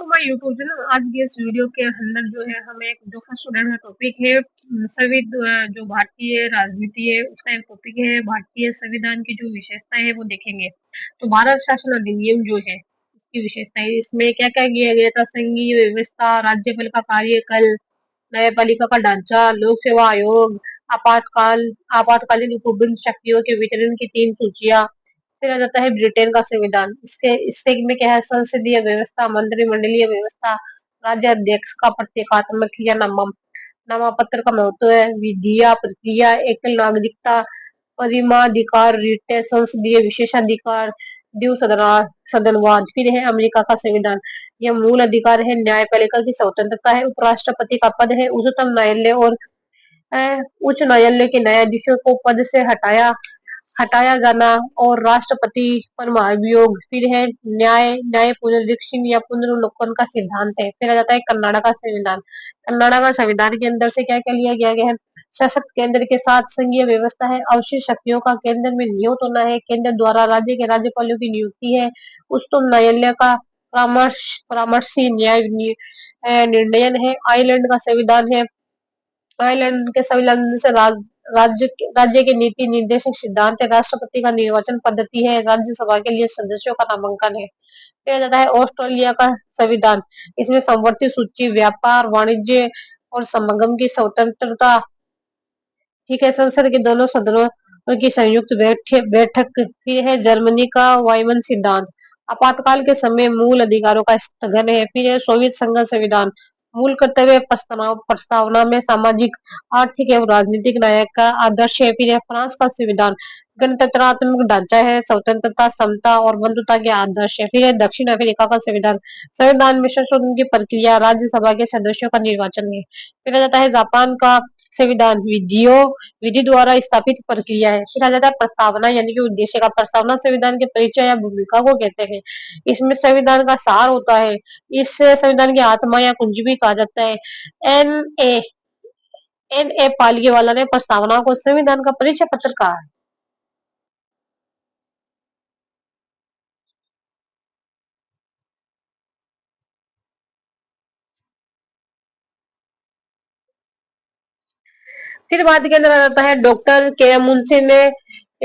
To my YouTube channel. आज के इस वीडियो के अंदर जो है हमें एक जो फर्स्ट स्टूडेंट का टॉपिक है जो भारतीय राजनीति है उसका एक टॉपिक है। भारतीय संविधान की जो विशेषता है वो देखेंगे। तो भारत शासन अधिनियम जो है इसकी विशेषता है, इसमें क्या क्या किया गया था। संघीय व्यवस्था, राज्यपाल का कार्यकाल, न्यायपालिका का ढांचा, लोक सेवा आयोग, आपातकालीन उपबंध शक्तियों के वितरण की 3 सूचियां। फिर आ जाता है ब्रिटेन का संविधान। इससे में क्या है, संसदीय व्यवस्था, मंत्रिमंडलीय व्यवस्था, राज्य अध्यक्ष का प्रतीकात्मक या नामापत्र का महत्व है, विधिया प्रक्रिया, एकल नागरिकता, परिमाधिकार, रिट, संसदीय विशेषाधिकार, द्विसदना सदनवाद। फिर है अमेरिका का संविधान। यह मूल अधिकार है, न्यायपालिका की स्वतंत्रता है, उपराष्ट्रपति का पद है, उच्चतम न्यायालय और उच्च न्यायालय के न्यायाधीशों को पद से हटाया हटाया जाना और राष्ट्रपति पर महाभियोग। फिर है न्याय पुनरीक्षण या पुनर्विलोकन का सिद्धांत है। फिर आ जाता है कनाडा का संविधान। कनाडा का संविधान के अंदर से क्या क्या लिया गया है। सशक्त केंद्र के साथ संघीय व्यवस्था है, अवशिष्ट शक्तियों का केंद्र में नियुक्त होना है, केंद्र द्वारा राज्य के राज्यपालों की नियुक्ति है, उच्चतम न्यायालय का परामर्शी निर्णयन है। आयरलैंड का संविधान है। आयरलैंड के संविधान से राज्य के नीति निर्देशक सिद्धांत है। राष्ट्रपति का निर्वाचन पद्धति है, राज्यसभा के लिए सदस्यों का नामांकन है। फिर आ जाता है ऑस्ट्रेलिया का संविधान। इसमें संवर्ती सूची, व्यापार, वाणिज्य और समागम की स्वतंत्रता। ठीक है, संसद के दोनों सदनों की संयुक्त बैठक। फिर है जर्मनी का वाइमन सिद्धांत। आपातकाल के समय मूल अधिकारों का स्थगन है। फिर है सोवियत संघ संविधान। मूल कर्तव्य प्रस्तावना में सामाजिक, आर्थिक एवं राजनीतिक न्याय का आदर्श है। फिर है फ्रांस का संविधान। गणतंत्रात्मक ढांचा है, स्वतंत्रता, समता और बंधुता के आदर्श है। फिर है दक्षिण अफ्रीका का संविधान। संविधान में संशोधन की प्रक्रिया, राज्यसभा के सदस्यों का निर्वाचन है। फिर आ जाता है जापान का संविधान। विधि द्वारा स्थापित प्रक्रिया है। फिर आ जाता है प्रस्तावना यानी कि उद्देश्य का। प्रस्तावना संविधान के परिचय या भूमिका को कहते हैं। इसमें संविधान का सार होता है। इस संविधान की आत्मा या कुंजी भी कहा जाता है। एन ए पालिकेवाला ने प्रस्तावना को संविधान का परिचय पत्र कहा है। फिर बाद के अंदर आ जाता है डॉक्टर के मुंशी ने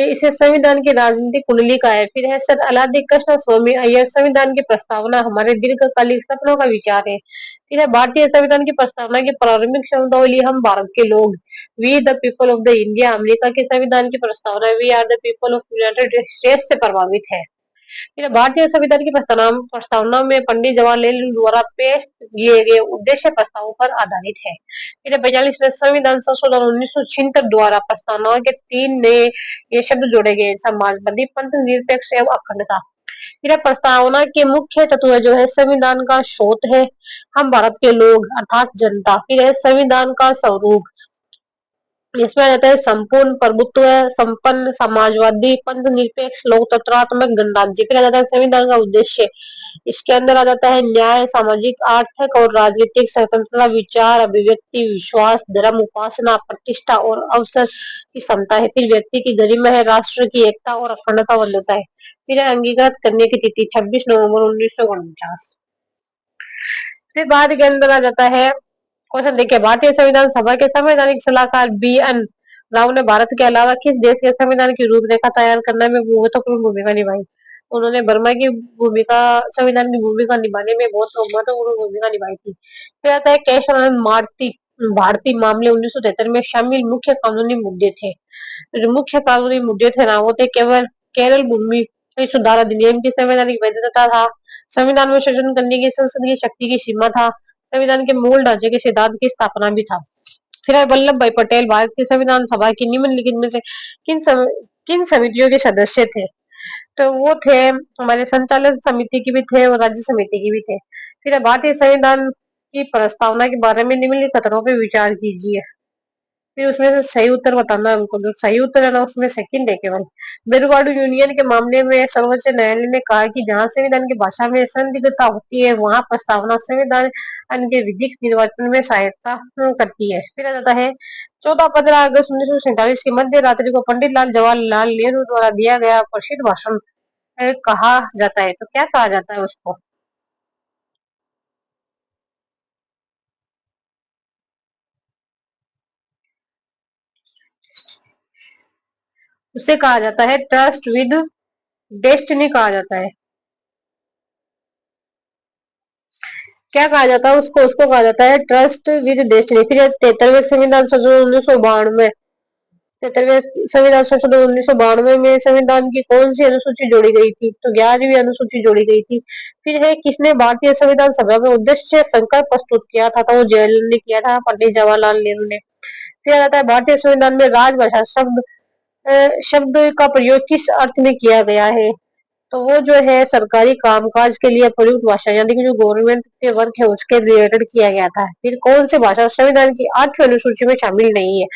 इसे संविधान की राजनीतिक कुंडली का है। फिर है सर अलादी कृष्ण स्वामी अय्यर। संविधान की प्रस्तावना हमारे दीर्घकालिक सपनों का विचार है। फिर है भारतीय संविधान की प्रस्तावना की प्रारंभिक शब्दावली। हम भारत के लोग, we the people of the India. America के संविधान की प्रस्तावना, we are the people of United States से प्रभावित है। फिर भारतीय संविधान की प्रस्तावना में पंडित जवाहरलाल नेहरू द्वारा पेश किए गए उद्देश्य प्रस्तावों पर आधारित है। फिर 42वें संविधान संशोधन 1976 द्वारा प्रस्तावना के 3 नए ये शब्द जोड़े गए, समाजवादी, पंथ निरपेक्ष एवं अखंडता। फिर प्रस्तावना के मुख्य तत्व जो है, संविधान का स्रोत है, हम भारत के लोग अर्थात जनता। फिर है संविधान का स्वरूप। इसमें आ जाता है संपूर्ण प्रभुत्व, संपन्न, समाजवादी, पंथ निरपेक्ष, लोकतंत्रात्मक, गणराज्य। फिर आ जाता है संविधान का उद्देश्य। इसके अंदर आ जाता है न्याय, सामाजिक, आर्थिक और राजनीतिक स्वतंत्रता, विचार अभिव्यक्ति, विश्वास, धर्म, उपासना, प्रतिष्ठा और अवसर की क्षमता है। फिर व्यक्ति की गरिमा है, राष्ट्र की एकता और अखंडता बंधुता है। फिर अंगीकृत करने की तिथि 26 नवंबर 1949। फिर बाद के अंदर आ जाता है क्वेश्चन। देखिए, भारतीय संविधान सभा के संवैधानिक सलाहकार बी.एन. राव ने भारत के अलावा किस देश के संविधान की रूपरेखा तैयार करने में महत्वपूर्ण भूमिका निभाई। उन्होंने बर्मा की भूमिका, संविधान की भूमिका निभाने में बहुत महत्वपूर्ण भूमिका निभाई थी। फिर आता है केशव आनंद भारतीय मामले 1973 में शामिल मुख्य कानूनी मुद्दे थे। जो मुख्य कानूनी मुद्दे थे ना, वो थे केवल केरल भूमि सुधार अधिनियम की संवैधानिक वैधता था, संविधान में संशोधन करने की संसद की शक्ति की सीमा था, संविधान के मूल ढांचे के सिद्धांत की स्थापना भी था। फिर वल्लभ भाई पटेल भारत की संविधान सभा की निम्नलिखित में से किन समितियों के सदस्य थे। तो वो थे, हमारे संचालन समिति की भी थे और राज्य समिति की भी थे। फिर भारतीय संविधान की प्रस्तावना के बारे में निम्नलिखित कथनों पर विचार कीजिए। फिर उसमें से सही उत्तर बताना है हमको। जो सही उत्तर है ना, उसमें सेकंड है केवल। बेरुवाड़ू यूनियन के मामले में सर्वोच्च न्यायालय ने कहा कि जहां संविधान की भाषा में संदिग्धता होती है, वहां प्रस्तावना संविधान के विधिक निर्वाचन में सहायता करती है। फिर आ जाता है 14-15 अगस्त 1947 की मध्य रात्रि को पंडित जवाहरलाल नेहरू द्वारा दिया गया प्रसिद्ध भाषण कहा जाता है। तो क्या कहा जाता है उसको। उसे कहा जाता है ट्रस्ट विद डेस्टिनी कहा जाता है। क्या कहा जाता है उसको? उसको कहा जाता है ट्रस्ट विद डेस्टिनी। फिर 73वें संविधान संशोधन 1992, 73वें संविधान संशोधन 1992 में संविधान की कौन सी अनुसूची जोड़ी गई थी? तो 11वीं अनुसूची जोड़ी गई थी। फिर है किसने भारतीय संविधान सभा में उद्देश्य संकल्प प्रस्तुत किया था? तो वो जवाहरलाल ने किया था, पंडित जवाहरलाल नेहरू ने। फिर आता है भारतीय संविधान में राजभाषा शब्द का प्रयोग किस अर्थ में किया गया है? तो वो जो है सरकारी कामकाज के लिए प्रयुक्त भाषा, यानी कि जो गवर्नमेंट के वर्क है उसके रिलेटेड किया गया था। फिर कौन सी भाषा संविधान की 8वीं अनुसूची में शामिल नहीं है?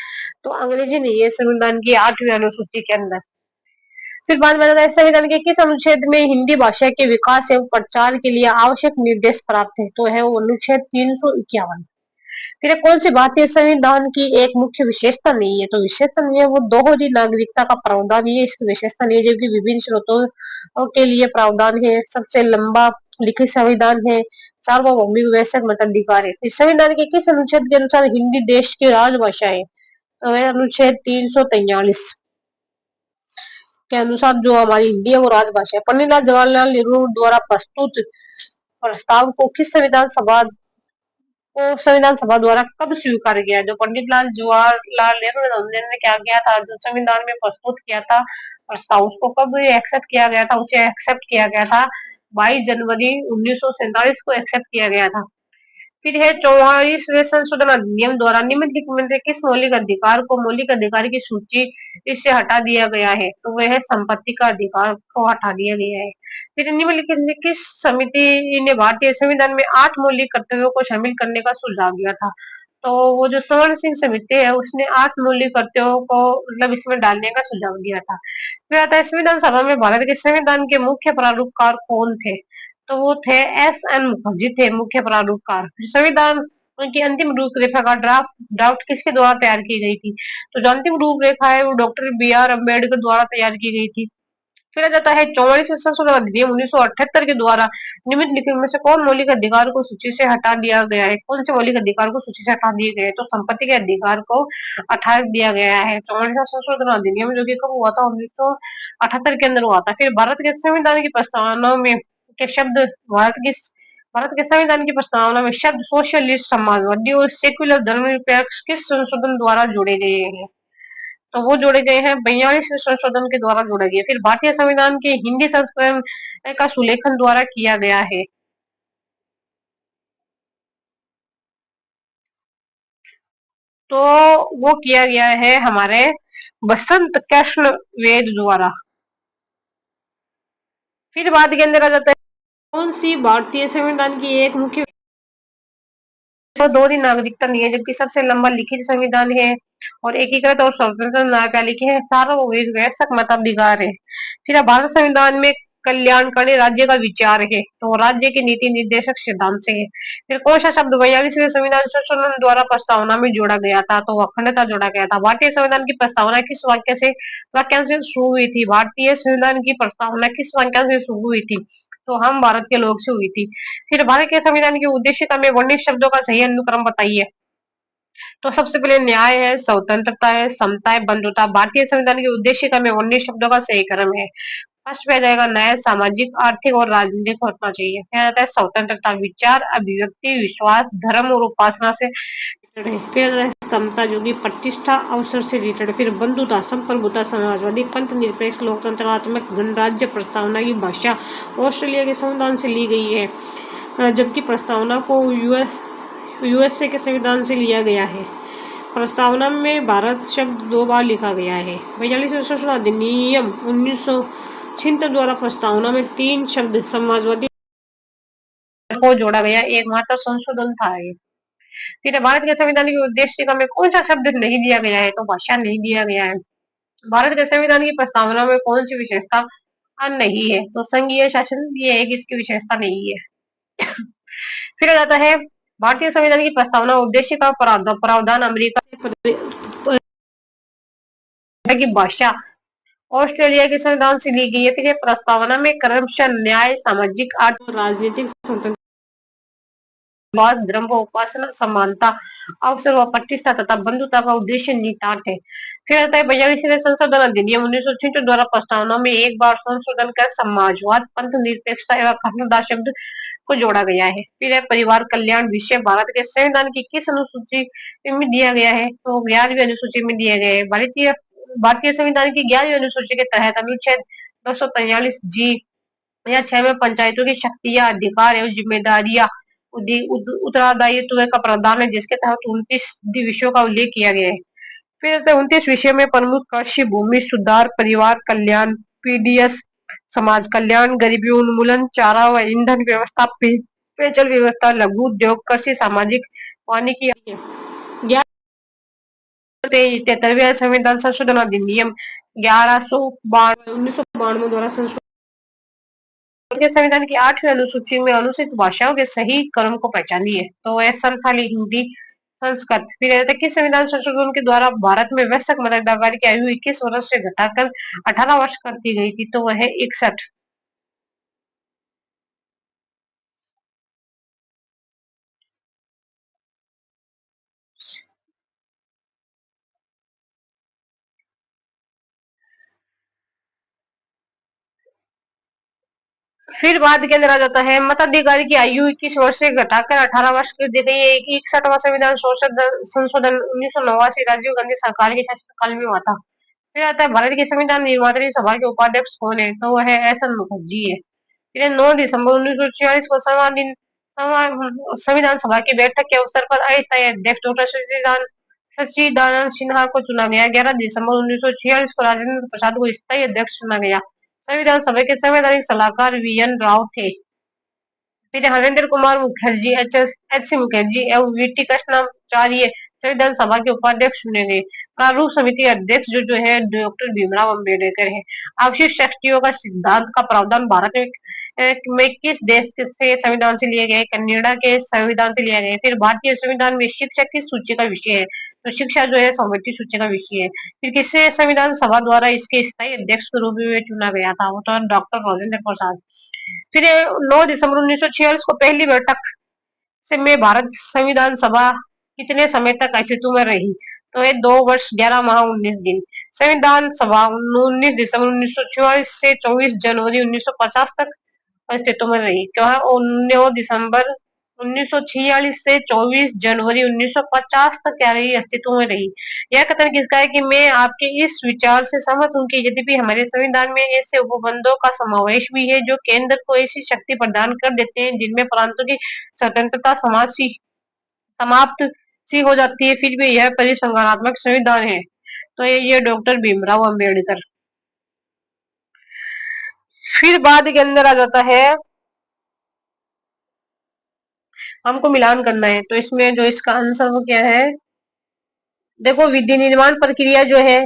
तो अंग्रेजी नहीं है संविधान की 8वीं अनुसूची के अंदर। फिर बात बताता है संविधान के किस अनुच्छेद में हिंदी भाषा के विकास एवं प्रचार के लिए आवश्यक निर्देश प्राप्त है? तो है वो अनुच्छेद 351। फिर कौन सी भारतीय संविधान की एक मुख्य विशेषता नहीं है? तो विशेषता नहीं है वो दोहरी नागरिकता का प्रावधान ही है इसकी विशेषता नहीं है, जबकि विभिन्न स्रोतों के लिए प्रावधान है, सबसे लंबा लिखित संविधान है, सार्वभौमिक वैश्विक मताधिकार है। इस संविधान के किस अनुच्छेद के अनुसार हिंदी देश की राजभाषा है? तो है अनुच्छेद 343 के अनुसार जो हमारी हिंदी है वो राजभाषा है। पंडित जवाहरलाल नेहरू द्वारा प्रस्तुत प्रस्ताव को किस को संविधान सभा द्वारा कब स्वीकार किया? जो पंडित जवाहरलाल नेहरू ने क्या किया था, जो संविधान में प्रस्तुत किया था प्रस्ताव, उसको कब एक्सेप्ट किया गया था? उसे एक्सेप्ट किया गया था 22 जनवरी 1947 को एक्सेप्ट किया गया था। फिर है 44वें संशोधन अधिनियम द्वारा निम्नलिखित में से किस मौलिक अधिकार को मौलिक अधिकार की सूची इससे हटा दिया गया है? तो वह है संपत्ति का अधिकार को हटा दिया गया है। फिर निम्नलिखित में किस समिति ने भारतीय संविधान में 8 मौलिक कर्तव्यों को शामिल करने का सुझाव दिया था? तो वो जो स्वर्ण सिंह समिति है उसने 8 मौलिक कर्तव्यों को मतलब इसमें डालने का सुझाव दिया था। फिर आता है संविधान सभा में भारत के संविधान के मुख्य प्रारूपकार कौन थे? तो वो थे एस.एन. मुखर्जी थे मुख्य प्रारूपकार। संविधान की अंतिम रूपरेखा का ड्राफ्ट किसके द्वारा तैयार की गई थी? तो जो अंतिम रूपरेखा है वो डॉक्टर बी.आर. अम्बेडकर द्वारा तैयार की गई थी। फिर आ जाता है 44वें संशोधन अधिनियम 1978 के द्वारा निम्नलिखित में से कौन मौलिक अधिकार को सूची से हटा दिया गया है? कौन से मौलिक अधिकार को सूची से हटा दिए गए? तो संपत्ति के अधिकार को हटा दिया गया है 44वां संशोधन अधिनियम, जो कि कब हुआ था? 1978 के अंदर हुआ था। फिर भारत के संविधान की प्रस्तावना में के शब्द भारत के संविधान की प्रस्तावना में शब्द सोशलिस्ट, समाजवादी और सेक्युलर धर्मनिरपेक्ष किस संशोधन द्वारा जोड़े गए हैं? तो वो जोड़े गए हैं 42वें संशोधन के द्वारा जोड़े गए। फिर भारतीय संविधान के हिंदी संस्करण का सुलेखन द्वारा किया गया है। तो वो किया गया है हमारे बसंत कृष्ण वेद द्वारा। फिर बात के अंदर आ जाता है कौन सी भारतीय संविधान की एक मुख्य तो दोहरी नागरिकता नहीं है, जबकि सबसे लंबा लिखित संविधान है और एकीकृत और स्वतंत्र न्यायपालिका है, सार्वभौमिक वयस्क मताधिकार है। फिर भारत संविधान में कल्याणकारी राज्य का विचार है, तो राज्य के नीति निर्देशक सिद्धांत से है। फिर कौन सा शब्द 42वें संविधान संशोधन द्वारा प्रस्तावना में जोड़ा गया था? तो अखंडता जोड़ा गया था। भारतीय संविधान की प्रस्तावना किस वाक्यांश से शुरू हुई थी? भारतीय संविधान की प्रस्तावना किस वाक्यांश से शुरू हुई थी? तो हम भारत के लोग से हुई थी। फिर भारत के संविधान की उद्देश्यता में वर्णित शब्दों का सही अनुक्रम बताइए। तो सबसे पहले न्याय है, स्वतंत्रता है, समता है, बंधुता। भारतीय संविधान की उद्देश्यता में वर्णित शब्दों का सही क्रम है। फर्स्ट पे आ जाएगा न्याय, सामाजिक, आर्थिक और राजनीतिक होना चाहिए। फिर आता है स्वतंत्रता, विचार, अभिव्यक्ति, विश्वास, धर्म और उपासना से रिलेटेड है। फिर आता है समता, जो कि प्रतिष्ठा, अवसर से रिलेटेड। फिर बंधुता, संप्रभुता, समाजवादी, पंथ निरपेक्ष, लोकतंत्रात्मक, गणराज्य। प्रस्तावना की भाषा ऑस्ट्रेलिया के संविधान से ली गई है, जबकि प्रस्तावना को यूएसए के संविधान से लिया गया है। प्रस्तावना में भारत शब्द 2 बार लिखा गया है। 42वें संशोधन अधिनियम 1976 द्वारा प्रस्तावना में 3 शब्द समाजवादी को जोड़ा गया, एकमात्र संशोधन था ये। फिर भारत के संविधान की उद्देशिका में कौन सा शब्द नहीं दिया गया है? तो भाषा नहीं दिया गया है। भारत के संविधान की प्रस्तावना में कौन सी विशेषता नहीं है? तो संघीय शासन, ये एक इसकी विशेषता नहीं है। फिर आ जाता है भारतीय संविधान की प्रस्तावना उद्देश्य का प्रावधान अमेरिका की भाषा ऑस्ट्रेलिया के संविधान से ली गई है। फिर प्रस्तावना में क्रमशः न्याय, सामाजिक, आर्थिक और राजनीतिक स्वतंत्रता धर्म व उपासना समानता अवसर व प्रतिष्ठा तथा बंधुता का उद्देश्य निहितार्थ है। फिर आता है 42वें संशोधन अधिनियम 1966 द्वारा प्रस्तावना में एक बार संशोधन कर समाजवाद, पंथ निरपेक्षता एवं खंडदार शब्द को जोड़ा गया है। फिर है परिवार कल्याण विषय भारत के संविधान की किस अनुसूची में दिया गया है? तो 11वीं अनुसूची में दिया गया है। भारतीय भारतीय संविधान की 11वीं अनुसूची के तहत अनुच्छेद 243 जी या 6 में पंचायतों की शक्तियां, अधिकार एवं जिम्मेदारियां उत्तरदायित्व का प्रावधान है, जिसके तहत 29 विषयों का उल्लेख किया गया है। फिर 29 विषय में प्रमुख कृषि, भूमि सुधार, परिवार कल्याण, पीडीएस, समाज कल्याण, गरीबी उन्मूलन, चारा व ईंधन व्यवस्था, पेयजल व्यवस्था, लघु उद्योग, कृषि, सामाजिक वानिकी। 73वें संविधान संशोधन अधिनियम 1992 द्वारा संशोधित के संविधान की 8वीं अनुसूची में अनुसूचित भाषाओं के सही क्रम को पहचानी है। तो वह संथाली, हिंदी, संस्कृत। फिर कहते हैं कि संविधान संशोधन के द्वारा भारत में वयस्क मतदान की आयु 21 वर्ष से घटाकर 18 वर्ष कर दी गई थी, तो वह है 61। फिर बाद के अंदर आ जाता है मताधिकार की आयु 21 वर्ष से घटाकर 18 वर्ष कर दी गई है। 61वां संविधान संशोधन 1989 राजीव गांधी सरकार के शासनकाल में हुआ था। फिर आता है भारत के संविधान निर्माता सभा के उपाध्यक्ष कौन है? तो वह है एस एन मुखर्जी है। फिर 9 दिसंबर 1946 को संविधान सभा की बैठक के अवसर पर अस्थायी अध्यक्ष डॉक्टर सच्चिदानंद सिन्हा को चुना गया। 11 दिसंबर 1946 को राजेंद्र प्रसाद को स्थायी अध्यक्ष चुना गया। संविधान सभा के संवैधानिक सलाहकार वी.एन. राव थे। फिर हरेंद्र कुमार मुखर्जी, एच सी मुखर्जी एवं वी.टी. कृष्णाचार्य संविधान सभा के उपाध्यक्ष चुने गए। प्रारूप समिति अध्यक्ष जो है डॉक्टर भीमराव अम्बेडकर है। आवश्यक शक्तियों का सिद्धांत का प्रावधान भारत में किस देश से संविधान से लिए गए? कनाडा के संविधान से लिया गया। फिर भारतीय संविधान में शिक्षा किस सूची का विषय है? तो शिक्षा जो है संवैधानिक सूची का विषय है। फिर किसे संविधान सभा द्वारा इसके स्थायी अध्यक्ष के रूप में चुना गया था? वो तो डॉक्टर राजेंद्र प्रसाद। फिर 9 दिसंबर 1946 को पहली बैठक से में भारत संविधान सभा कितने समय तक अस्तित्व में रही? तो ये 2 वर्ष 11 माह 19 दिन। संविधान सभा 19 दिसंबर 1944 से 24 जनवरी 1950 तक अस्तित्व में रही। क्या है? 9 दिसंबर 1946 से 24 जनवरी 1950 तक क्या रही? अस्तित्व में रही। यह कथन किसका है कि मैं आपके इस विचार से सहमत हूँ कि यद्यपि हमारे संविधान में ऐसे उपबंधों का समावेश भी है जो केंद्र को ऐसी शक्ति प्रदान कर देते हैं जिनमें प्रांतों की स्वतंत्रता समाप्त सी हो जाती है, फिर भी यह परिसंघात्मक संविधान है। तो ये डॉक्टर भीमराव अम्बेडकर। फिर बाद के अंदर आ जाता है हमको मिलान करना है, तो इसमें जो इसका आंसर वो क्या है? देखो विधि निर्माण प्रक्रिया जो है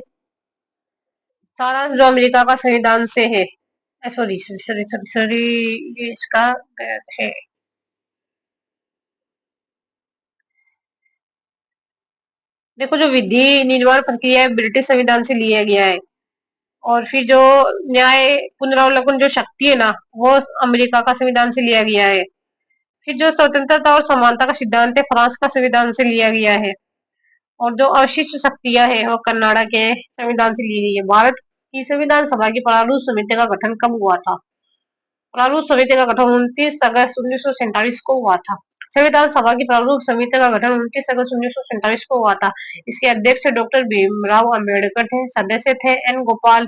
सारांश जो अमेरिका का संविधान से है, सॉरी सॉरी सॉरी सॉरी, ये इसका गलत है। देखो जो विधि निर्माण प्रक्रिया है ब्रिटिश संविधान से लिया गया है, और फिर जो न्याय पुनरावलोकन जो शक्ति है ना, वो अमेरिका का संविधान से लिया गया है। फिर जो स्वतंत्रता और समानता का सिद्धांत है फ्रांस का संविधान से लिया गया है, और जो अवशिष्ट शक्तियां है वो कनाडा के संविधान से ली गई है। भारत की संविधान सभा की प्रारूप समिति का गठन कब हुआ था? प्रारूप समिति का गठन 29 अगस्त 1947 को हुआ था। संविधान सभा की प्रारूप समिति का गठन 29 अगस्त 1947 को हुआ था। इसके अध्यक्ष डॉक्टर भीमराव अम्बेडकर थे। सदस्य थे एन गोपाल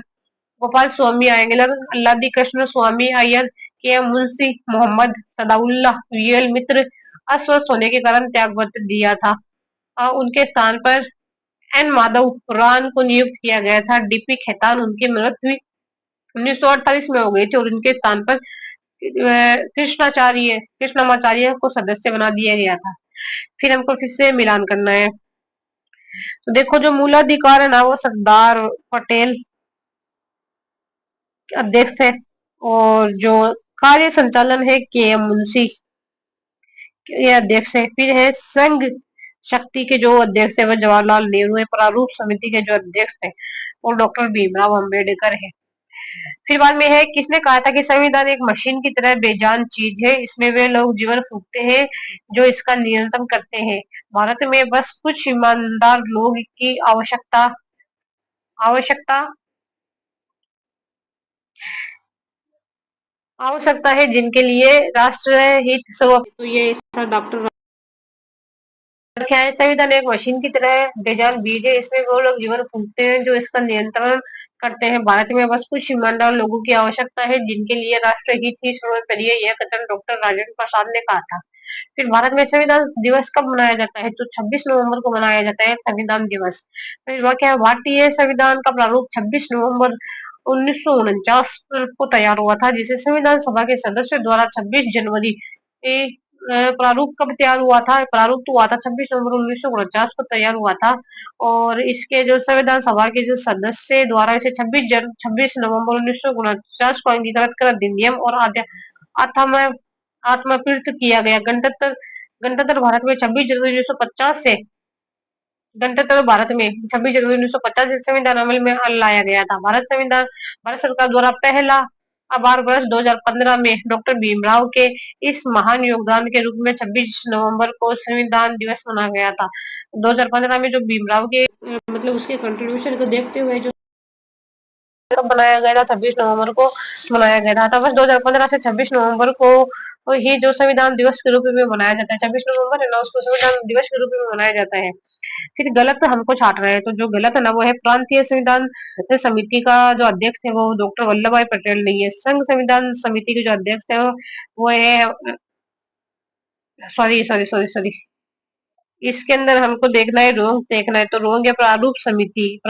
स्वामी आयंगलर, अल्लादी कृष्ण स्वामी अय्यर, के एम मुंशी, मोहम्मद सदाउल्ला, वीएल मित्र। अस्वस्थ होने के कारण त्याग पत्र दिया था। उनके स्थान पर एन माधव रान को नियुक्त किया गया था। डीपी खेतान उनकी मृत्यु 1948 में हो गई थी, और उनके स्थान पर कृष्णमाचार्य को सदस्य बना दिया गया था। फिर हमको फिर से मिलान करना है, तो देखो जो मूलाधिकार है ना वो सरदार पटेल अध्यक्ष है, और जो कार्य संचालन है के एम मुंशी ये अध्यक्ष है। फिर है संघ शक्ति के जो अध्यक्ष है वह जवाहरलाल नेहरू है। प्रारूप समिति के जो अध्यक्ष है वो डॉक्टर भीमराव अम्बेडकर है। फिर बाद में है किसने कहा था कि संविधान एक मशीन की तरह बेजान चीज है, इसमें वे लोग जीवन फूकते हैं जो इसका नियंत्रण करते हैं। भारत में बस कुछ ईमानदार लोग की आवश्यकता आवश्यकता आवश्यकता है जिनके लिए राष्ट्र हित सर्व। तो ये ऐसा डॉक्टर क्या है, संविधान एक मशीन की तरह बेजान बीज है, इसमें वो लोग जीवन फूकते हैं जो इसका नियंत्रण करते हैं। भारत में बस कुछ ईमानदार लोगों की आवश्यकता है जिनके लिए राष्ट्र हित ही सर्वोपरि है, यह कथन डॉक्टर राजेंद्र प्रसाद ने कहा था। फिर भारत में संविधान दिवस कब मनाया जाता है, तो 26 नवंबर को मनाया जाता है संविधान दिवस। फिर वह क्या है, भारतीय संविधान का प्रारूप 26 नवंबर 1949 को तैयार हुआ था, जिसे संविधान सभा के सदस्यों द्वारा 26 जनवरी प्रारूप कब तैयार हुआ था, प्रारूप तो हुआ था 26 नवंबर 1949 को तैयार हुआ था। और इसके जो संविधान सभा के जो सदस्य द्वारा इसे 26 नवंबर 1949 को अंगीकृत कर अधिनियम और आत्म आत्मकृत किया गया। गणतंत्र गणतंत्र भारत में 26 जनवरी 1950 से गणतंत्र भारत में 26 जनवरी 1950 से संविधान अमल में लाया गया था। भारत सरकार द्वारा पहला आभार वर्ष 2015 में डॉक्टर भीमराव के इस महान योगदान के रूप में 26 नवंबर को संविधान दिवस मनाया गया था। 2015 में जो भीमराव के मतलब उसके कंट्रीब्यूशन को देखते हुए जो कब बनाया गया था, 26 नवंबर को मनाया गया था। वर्ष 2015 से 26 नवंबर को ही जो संविधान दिवस के रूप में मनाया जाता है, 26 नवंबर है ना, उसको संविधान दिवस के रूप में मनाया जाता है। फिर गलत हमको छाट रहे हैं, तो जो गलत है ना वो है प्रांतीय संविधान समिति का जो अध्यक्ष है वो डॉक्टर वल्लभ भाई पटेल नहीं है। संघ संविधान समिति के जो अध्यक्ष है वो है, सॉरी, इसके अंदर हमको देखना है, रोंग देखना है, तो रोंग है प्रारूप समिति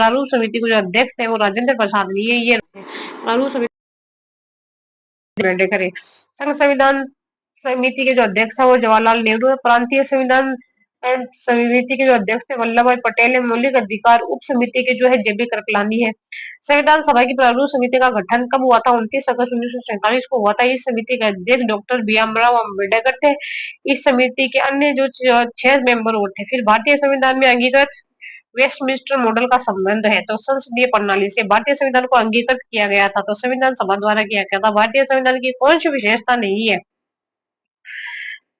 को जो अध्यक्ष है वो राजेंद्र प्रसाद नहीं है, ये प्रारूप समिति करे। संघ संविधान समिति के जो अध्यक्ष है वो जवाहरलाल नेहरू है। प्रांतीय संविधान समिति के जो अध्यक्ष थे वल्लभ भाई पटेल है। मौलिक अधिकार उप समिति के जो है जेबी कृपलानी है। संविधान सभा की प्रारूप समिति का गठन कब हुआ था, 29 अगस्त 1947 को हुआ था। इस समिति के अध्यक्ष डॉक्टर भीमराव अम्बेडकर थे। इस समिति के अन्य जो 6 मेंबर और थे। फिर भारतीय संविधान में अंगीकृत वेस्टमिंस्टर मॉडल का संबंध है, तो संसदीय प्रणाली से भारतीय संविधान को अंगीकृत किया गया था, तो संविधान सभा द्वारा किया गया था। भारतीय संविधान की कौन सी विशेषता नहीं है,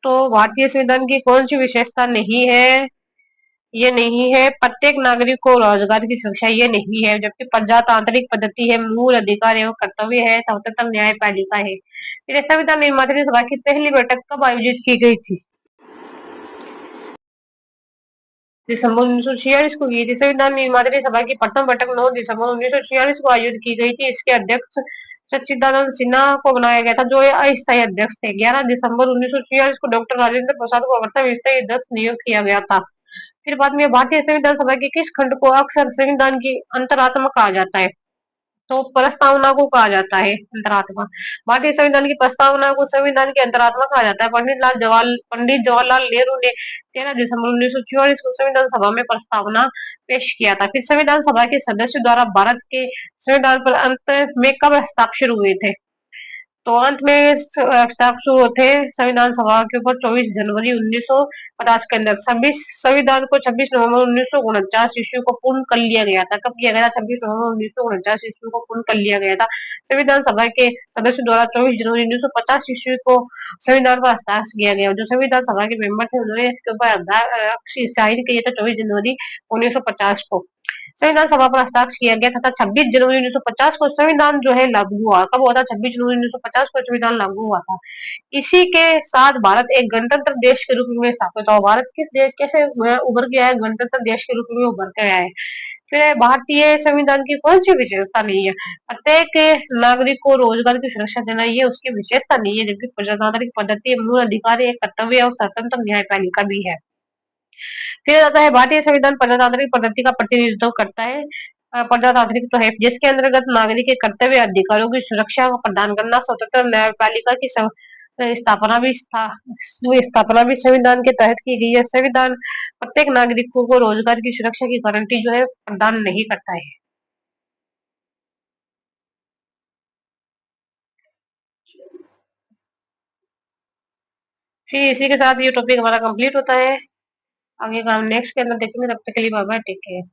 तो भारतीय संविधान की कौन सी विशेषता नहीं है, ये नहीं है प्रत्येक नागरिक को रोजगार की सुरक्षा, ये नहीं है। जबकि प्रजातांत्रिक पद्धति है, मूल अधिकार एवं कर्तव्य है, स्वतंत्र न्यायपालिका है। फिर संविधान निर्माता सभा की पहली बैठक कब आयोजित की गई थी, दिसंबर 1946 को की थी। संविधान निर्माता सभा की प्रथम बैठक 9 दिसंबर 1946 को आयोजित की गई थी। इसके अध्यक्ष सच्चिदानंद सिन्हा को बनाया गया था, जो अस्थायी अध्यक्ष थे। 11 दिसंबर 1946 को डॉक्टर राजेंद्र प्रसाद को प्रथम स्थायी अध्यक्ष नियुक्त किया गया था। फिर बाद में भारतीय संविधान सभा के किस खंड को अक्सर संविधान की अंतरात्मा कहा जाता है, तो प्रस्तावना को कहा जाता है अंतरात्मा। भारतीय संविधान की प्रस्तावना को संविधान की अंतरात्मा कहा जाता है। पंडित जवाहरलाल नेहरू ने 13 दिसंबर 1944 को संविधान सभा में प्रस्तावना पेश किया था। फिर संविधान सभा के सदस्यों द्वारा भारत के संविधान पर अंत में कब हस्ताक्षर हुए थे, तो अंत में हस्ताक्षर थे संविधान सभा के ऊपर 24 जनवरी 1950 के अंदर। संविधान को 26 नवंबर 1949 ईस्वी को पूर्ण कर लिया गया था। कब किया गया था, 26 नवंबर 1949 ईस्वी को पूर्ण कर लिया गया था। संविधान सभा के सदस्यों द्वारा 24 जनवरी 1950 ईस्वी को संविधान पर हस्ताक्षर किया गया। जो संविधान सभा के मेंबर थे उन्होंने इसके ऊपर साइन किया था 24 जनवरी 1950 को। संविधान सभा पर हस्ताक्षर किया गया तथा 26 जनवरी 1950 को संविधान जो है लागू हुआ। कब हुआ था, 26 जनवरी 1950 को संविधान लागू हुआ था। इसी के साथ भारत एक गणतंत्र देश के रूप में स्थापित हुआ। भारत किस देश कैसे उभर के आया, गणतंत्र देश के रूप में उभर के आया है। फिर भारतीय संविधान की कौन सी विशेषता नहीं है, प्रत्येक नागरिक को रोजगार की सुरक्षा देना, ये उसकी विशेषता नहीं है। जबकि प्रजातांत्रिक पद्धति मूल अधिकार एक कर्तव्य और स्वतंत्र न्यायपालिका भी है। फिर आता है भारतीय संविधान प्रजातांत्रिक पद्धति का प्रतिनिधित्व करता है। प्रजातांत्रिक तो है जिसके अंतर्गत नागरिक के कर्तव्य अधिकारों की सुरक्षा प्रदान करना, स्वतंत्र न्यायपालिका की स्थापना भी संविधान के तहत की गई है। संविधान प्रत्येक नागरिकों को रोजगार की सुरक्षा की गारंटी जो है प्रदान नहीं करता है। फिर इसी के साथ ये टॉपिक हमारा कंप्लीट होता है। आगे का हम नेक्स्ट के अंदर देखेंगे, तब तक के लिए बाय बाय, टेक केयर।